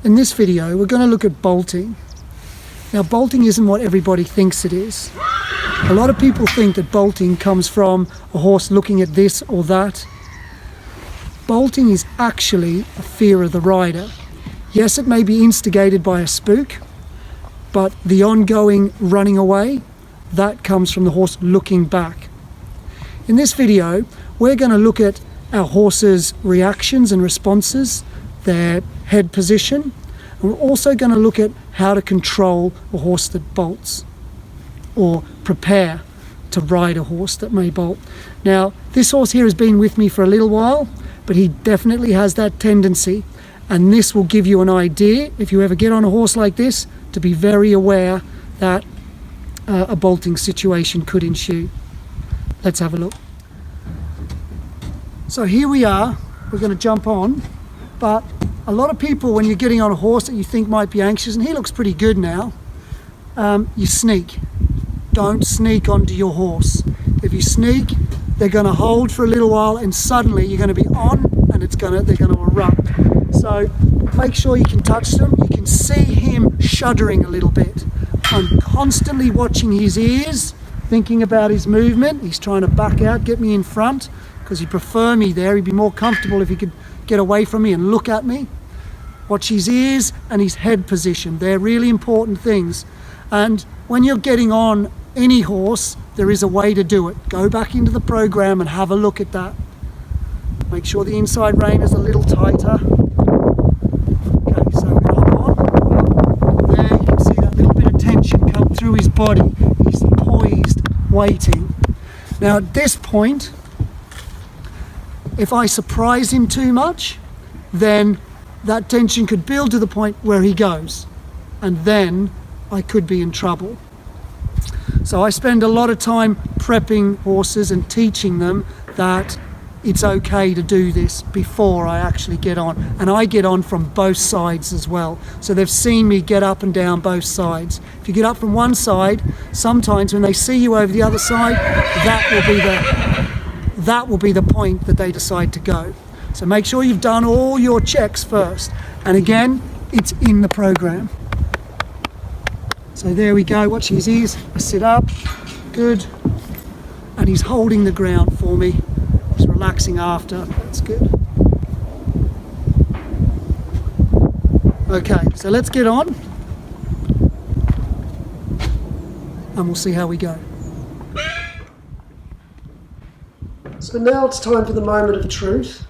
In this video, we're going to look at bolting. Now, bolting isn't what everybody thinks it is. A lot of people think that bolting comes from a horse looking at this or that. Bolting is actually a fear of the rider. Yes, it may be instigated by a spook, but the ongoing running away, that comes from the horse looking back. In this video, we're going to look at our horse's reactions and responses, their head position, and we're also going to look at how to control a horse that bolts or prepare to ride a horse that may bolt. Now, this horse here has been with me for a little while, but he definitely has that tendency, and this will give you an idea, if you ever get on a horse like this, to be very aware that a bolting situation could ensue. Let's have a look. So here we are, we're going to jump on, but a lot of people, when you're getting on a horse that you think might be anxious, and he looks pretty good now, you sneak. Don't sneak onto your horse. If you sneak, they're going to hold for a little while, and suddenly you're going to be on, and they're going to erupt. So make sure you can touch them. You can see him shuddering a little bit. I'm constantly watching his ears, thinking about his movement. He's trying to back out, get me in front, because he'd prefer me there. He'd be more comfortable if he could get away from me and look at me. Watch his ears and his head position. They're really important things. And when you're getting on any horse, there is a way to do it. Go back into the program and have a look at that. Make sure the inside rein is a little tighter. Okay, so we're going to hop on. There you can see that little bit of tension come through his body. He's poised, waiting. Now at this point, if I surprise him too much, then that tension could build to the point where he goes, and then I could be in trouble. So I spend a lot of time prepping horses and teaching them that it's okay to do this before I actually get on. And I get on from both sides as well. So they've seen me get up and down both sides. If you get up from one side, sometimes when they see you over the other side, that will be the point that they decide to go. So make sure you've done all your checks first. And again, it's in the program. So there we go, watch his ears. I sit up, good. And he's holding the ground for me. He's relaxing after, that's good. Okay, so let's get on. And we'll see how we go. So now it's time for the moment of truth.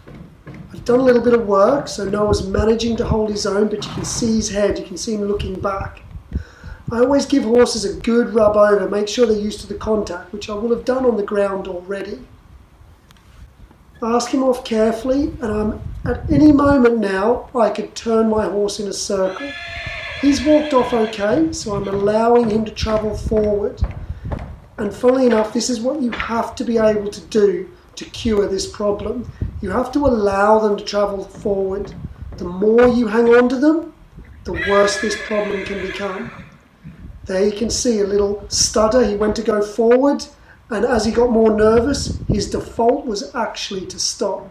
I've done a little bit of work, so Noah's managing to hold his own, but you can see his head, you can see him looking back. I always give horses a good rub over, make sure they're used to the contact, which I will have done on the ground already. Ask him off carefully, and at any moment now, I could turn my horse in a circle. He's walked off okay, so I'm allowing him to travel forward. And funnily enough, this is what you have to be able to do to cure this problem. You have to allow them to travel forward. The more you hang on to them, the worse this problem can become. There you can see a little stutter. He went to go forward, and as he got more nervous, his default was actually to stop.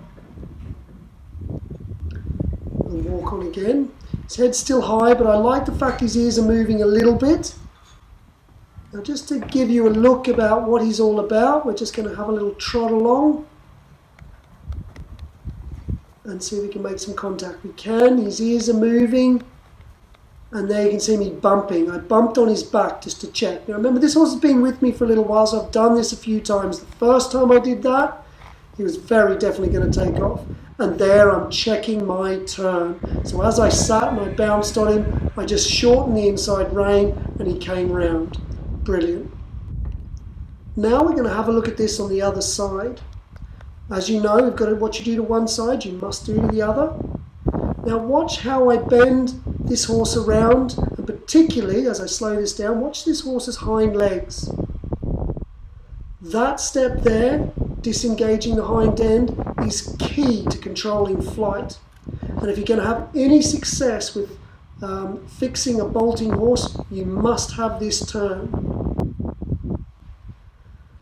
We'll walk on again. His head's still high, but I like the fact his ears are moving a little bit. Now just to give you a look about what he's all about, we're just going to have a little trot along and see if we can make some contact. We can, his ears are moving, and there you can see me bumping. I bumped on his back just to check. Now remember, this horse has been with me for a little while, so I've done this a few times. The first time I did that, he was very definitely going to take off. And there I'm checking my turn. So as I sat and I bounced on him, I just shortened the inside rein and he came round. Brilliant. Now we're going to have a look at this on the other side. As you know, we've got to, what you do to one side, you must do to the other. Now watch how I bend this horse around, and particularly as I slow this down, watch this horse's hind legs. That step there, disengaging the hind end, is key to controlling flight. And if you're going to have any success with fixing a bolting horse, you must have this turn.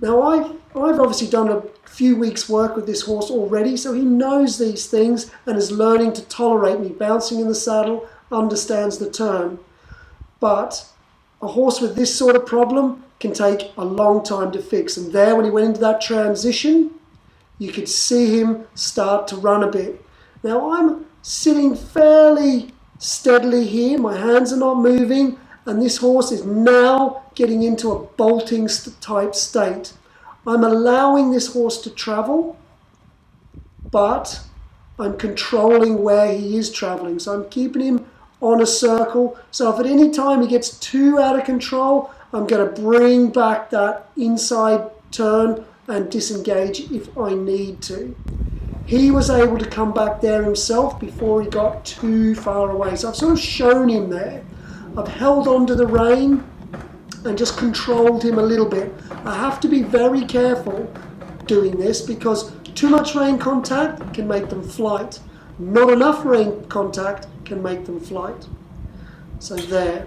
Now I've obviously done a few weeks work with this horse already, so he knows these things and is learning to tolerate me bouncing in the saddle, understands the turn. But a horse with this sort of problem can take a long time to fix. And there, when he went into that transition, you could see him start to run a bit. Now I'm sitting fairly steadily here, my hands are not moving, and this horse is now getting into a bolting type state. I'm allowing this horse to travel, but I'm controlling where he is traveling. So I'm keeping him on a circle. So if at any time he gets too out of control, I'm going to bring back that inside turn and disengage if I need to. He was able to come back there himself before he got too far away. So I've sort of shown him there. I've held on to the rein and just controlled him a little bit. I have to be very careful doing this because too much rein contact can make them flight. Not enough rein contact can make them flight. So there.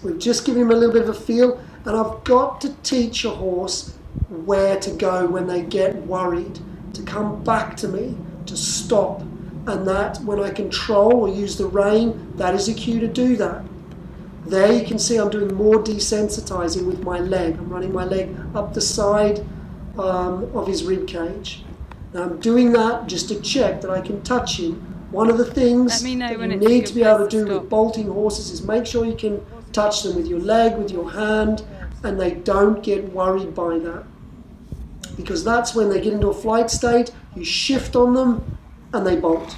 We've just given him a little bit of a feel, and I've got to teach a horse where to go when they get worried, to come back to me, to stop, and that when I control or use the rein, that is a cue to do that. There you can see I'm doing more desensitizing with my leg. I'm running my leg up the side of his rib cage. Now I'm doing that just to check that I can touch him. One of the things that you need to be able to do with bolting horses is make sure you can touch them with your leg, with your hand, and they don't get worried by that. Because that's when they get into a flight state, you shift on them and they bolt.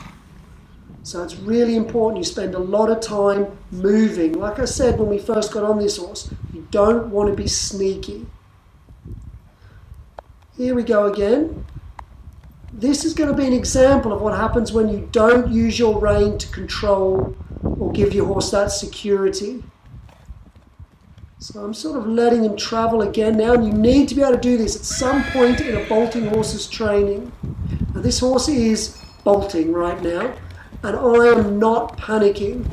So it's really important you spend a lot of time moving. Like I said when we first got on this horse, you don't want to be sneaky. Here we go again. This is going to be an example of what happens when you don't use your rein to control or give your horse that security. So I'm sort of letting him travel again now, and you need to be able to do this at some point in a bolting horse's training. Now this horse is bolting right now, and I am not panicking.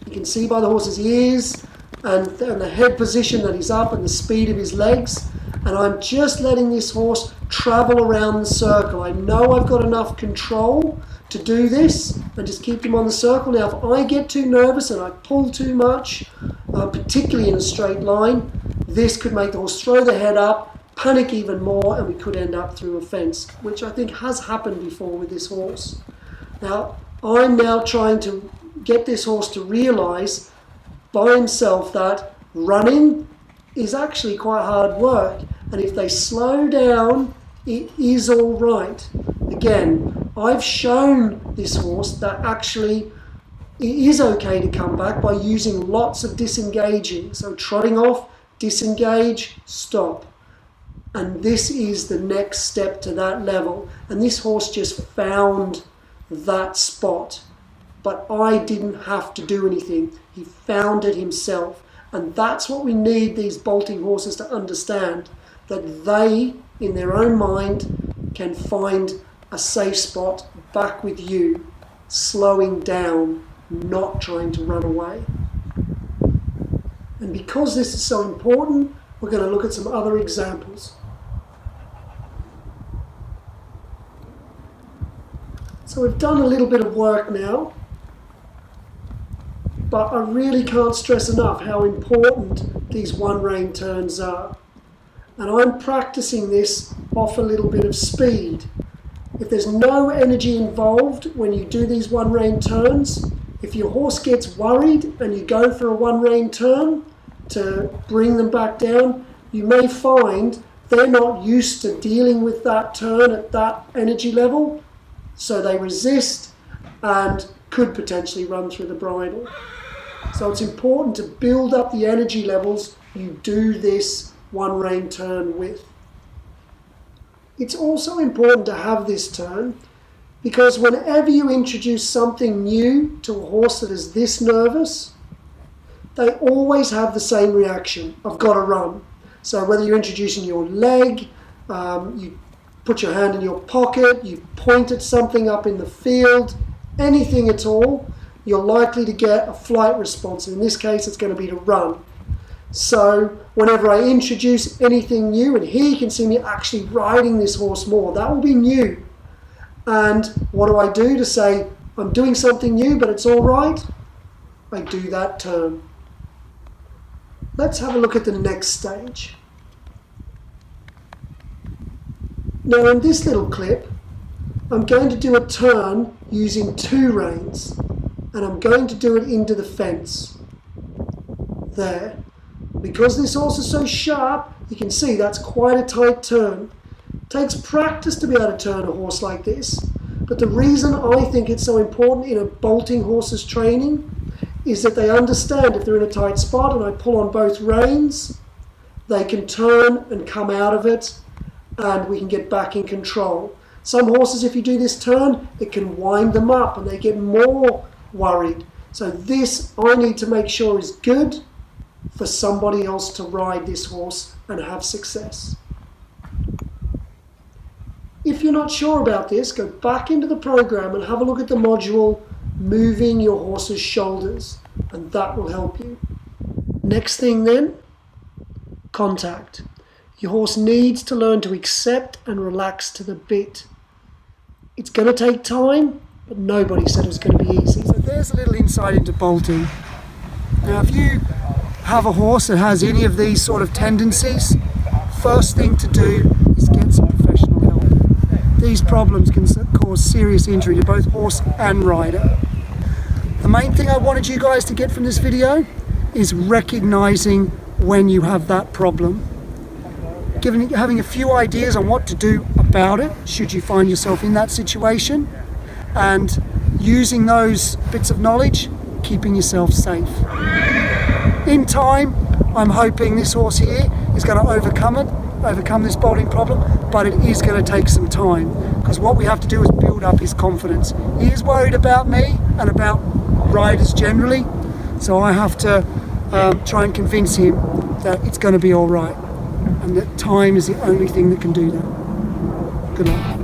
You can see by the horse's ears and the head position that he's up and the speed of his legs, and I'm just letting this horse travel around the circle. I know I've got enough control to do this and just keep him on the circle. Now if I get too nervous and I pull too much, particularly in a straight line, this could make the horse throw the head up, panic even more, and we could end up through a fence, which I think has happened before with this horse. Now I'm now trying to get this horse to realise by himself that running is actually quite hard work, and if they slow down, it is all right. Again, I've shown this horse that actually it is okay to come back by using lots of disengaging. So trotting off, disengage, stop. And this is the next step to that level. And this horse just found that spot. But I didn't have to do anything. He found it himself. And that's what we need these bolting horses to understand, that they, in their own mind, can find a safe spot back with you, slowing down, not trying to run away. And because this is so important, we're going to look at some other examples. So we've done a little bit of work now, but I really can't stress enough how important these one rein turns are. And I'm practicing this off a little bit of speed. If there's no energy involved when you do these one rein turns, if your horse gets worried and you go for a one rein turn to bring them back down, you may find they're not used to dealing with that turn at that energy level, so they resist and could potentially run through the bridle. So it's important to build up the energy levels you do this one rein turn with. It's also important to have this turn because whenever you introduce something new to a horse that is this nervous, they always have the same reaction. I've got to run. So whether you're introducing your leg, you put your hand in your pocket, you point at something up in the field, anything at all, you're likely to get a flight response. In this case, it's going to be to run. So whenever I introduce anything new, and here you can see me actually riding this horse more, that will be new. And what do I do to say, I'm doing something new, but it's all right? they do that turn. Let's have a look at the next stage. Now in this little clip, I'm going to do a turn using 2 reins, and I'm going to do it into the fence. There. Because this horse is so sharp, you can see that's quite a tight turn. It takes practice to be able to turn a horse like this, but the reason I think it's so important in a bolting horse's training is that they understand if they're in a tight spot and I pull on both reins, they can turn and come out of it, and we can get back in control. Some horses, if you do this turn, it can wind them up and they get more worried. So this I need to make sure is good for somebody else to ride this horse and have success. If you're not sure about this, go back into the program and have a look at the module moving your horse's shoulders, and that will help you. Next thing then, contact. Your horse needs to learn to accept and relax to the bit. It's going to take time, but nobody said it was going to be easy. So there's a little insight into bolting. Now if you have a horse that has any of these sort of tendencies, first thing to do is get some professional help. These problems can cause serious injury to both horse and rider. The main thing I wanted you guys to get from this video is recognizing when you have that problem. Having a few ideas on what to do about it should you find yourself in that situation, and using those bits of knowledge, keeping yourself safe. In time, I'm hoping this horse here is going to overcome this bolting problem, but it is going to take some time, because what we have to do is build up his confidence. He is worried about me and about riders generally, so I have to try and convince him that it's going to be all right, and that time is the only thing that can do that. Good luck.